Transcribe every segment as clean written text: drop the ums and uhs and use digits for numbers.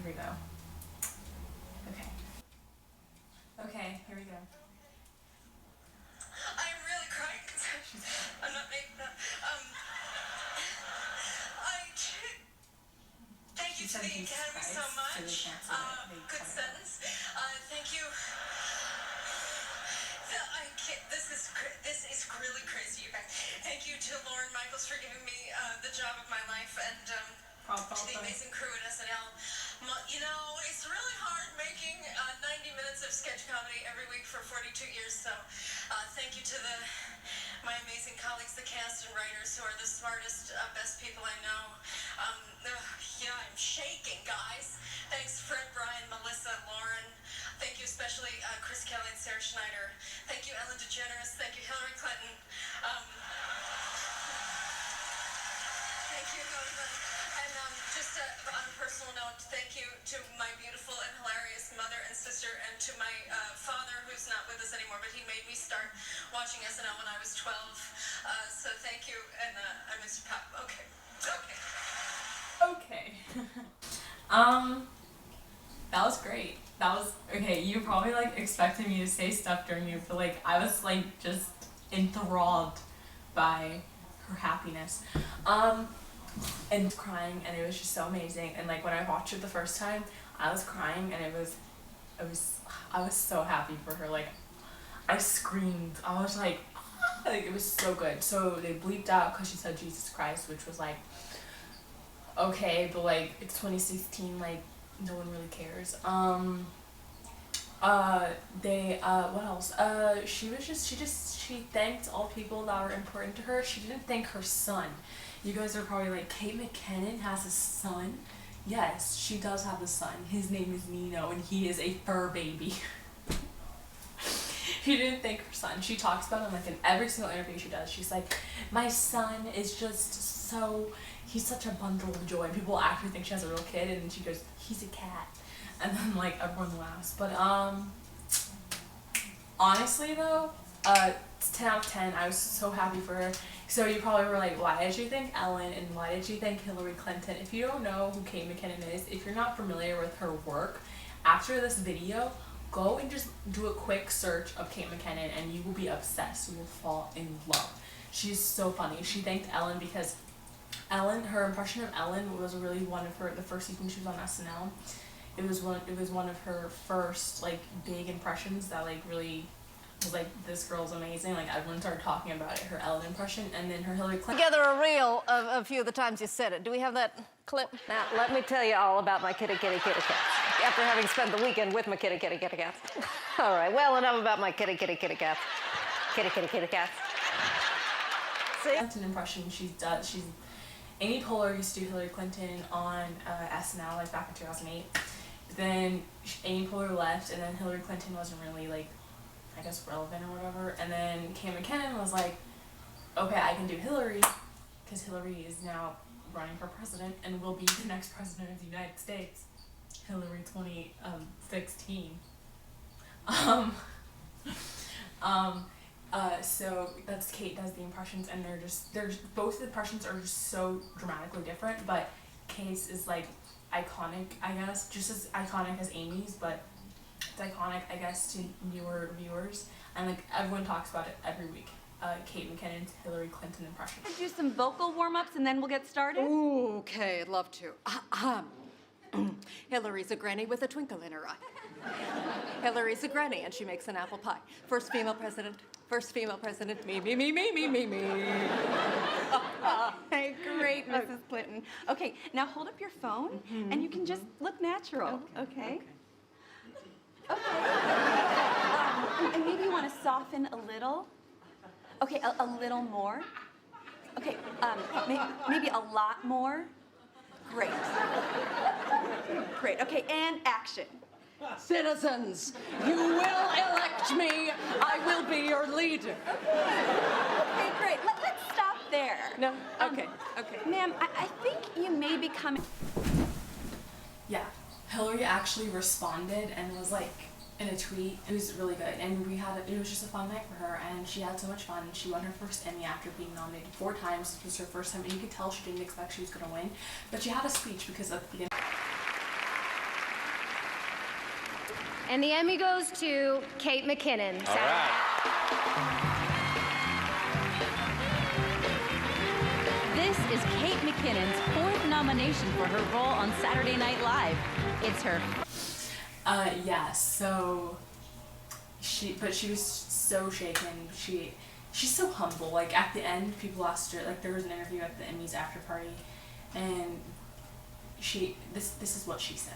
here we go. Okay. Okay, here we go. I'm really crying because I'm not making that. Thank you to the Academy so much. Good sentence. Thank you. This is really crazy, you guys. Thank you to Lauren Michaels for giving me the job of my life, and to the amazing crew at SNL. You know, it's really hard making 90 minutes of sketch comedy every week for 42 years, so thank you to my amazing colleagues, the cast and writers, who are the smartest, best people I know. Yeah, I'm shaking, guys. Thanks, Fred, Brian, Melissa, Lauren. Thank you especially Chris Kelly and Sarah Schneider. Thank you, Ellen DeGeneres. Thank you, Hillary Clinton. Thank you, and just on a personal note, thank you to my beautiful and hilarious mother and sister, and to my father, who's not with us anymore, but he made me start watching SNL when I was 12. So thank you, and I miss you, Pop. Okay. That was great. That was okay. You probably like expected me to say stuff during you, but like I was like just enthralled by her happiness, and crying, and it was just so amazing. And like when I watched it the first time, I was crying, and I was so happy for her. Like I screamed. I was like it was so good. So they bleeped out because she said Jesus Christ, which was like okay, but like it's 2016, like no one really cares. What else? She thanked all people that were important to her. She didn't thank her son. You guys are probably like, Kate McKinnon has a son? Yes, she does have a son. His name is Nino, and he is a fur baby. She didn't thank her son. She talks about him like in every single interview she does. She's like, my son is just he's such a bundle of joy. People actually think she has a real kid, and she goes, he's a cat. And then like everyone laughs. But honestly though, 10 out of 10. I was so happy for her. So you probably were like, why did you thank Ellen and why did you thank Hillary Clinton? If you don't know who Kate McKinnon is, if you're not familiar with her work, after this video, go and just do a quick search of Kate McKinnon and you will be obsessed. You will fall in love. She's so funny. She thanked Ellen because her impression of Ellen was really the first season she was on SNL. It was one of her first like big impressions that like really was like, this girl's amazing. Like everyone started talking about it, her Ellen impression, and then her Hillary Clinton. Together a reel of a few of the times you said it. Do we have that clip? Now, let me tell you all about my kitty cats. After having spent the weekend with my kitty cats. All right, well, enough about my kitty cats. Kitty cats. See? Clinton impression she's Amy Poehler used to do Hillary Clinton on SNL like back in 2008. Then Amy Poehler left, and then Hillary Clinton wasn't really like, I guess, relevant or whatever. And then Kate McKinnon was like, okay, I can do Hillary, because Hillary is now running for president and will be the next president of the United States. Hillary 2016. So that's Kate does the impressions, and both the impressions are just so dramatically different, but Kate's is like iconic, I guess, just as iconic as Amy's, but it's iconic, I guess, to newer viewers, and like everyone talks about it every week. Kate McKinnon's Hillary Clinton impression. Do some vocal warm-ups and then we'll get started? Ooh, okay, I'd love to. Hillary's a granny with a twinkle in her eye. Hillary's a granny and she makes an apple pie. First female president, me. Hey, great, Mrs. Clinton. Okay, now hold up your phone and you can just look natural, okay? And maybe you want to soften a little. Okay, a little more. Okay, maybe a lot more. Great. Great, okay, and action. Citizens, you will elect me. I will be your leader. Okay, great. Let's stop there. No? Okay. Ma'am, I think you may be coming. Yeah, Hillary actually responded and was like, in a tweet, it was really good, and it was just a fun night for her, and she had so much fun. She won her first Emmy after being nominated 4 times. It was her first time, and you could tell she didn't expect she was going to win, but she had a speech because at the beginning. And the Emmy goes to Kate McKinnon. All right. This is Kate McKinnon's 4th nomination for her role on Saturday Night Live. It's her. Yeah, so she was so shaken. She's so humble. Like at the end, people asked her, like there was an interview at the Emmys after party, and this is what she said.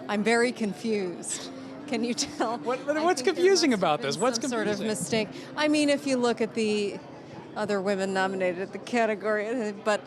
I'm very confused. Can you tell? What's confusing about this? What's confusing? Sort of mistake. I mean, if you look at the other women nominated at the category, but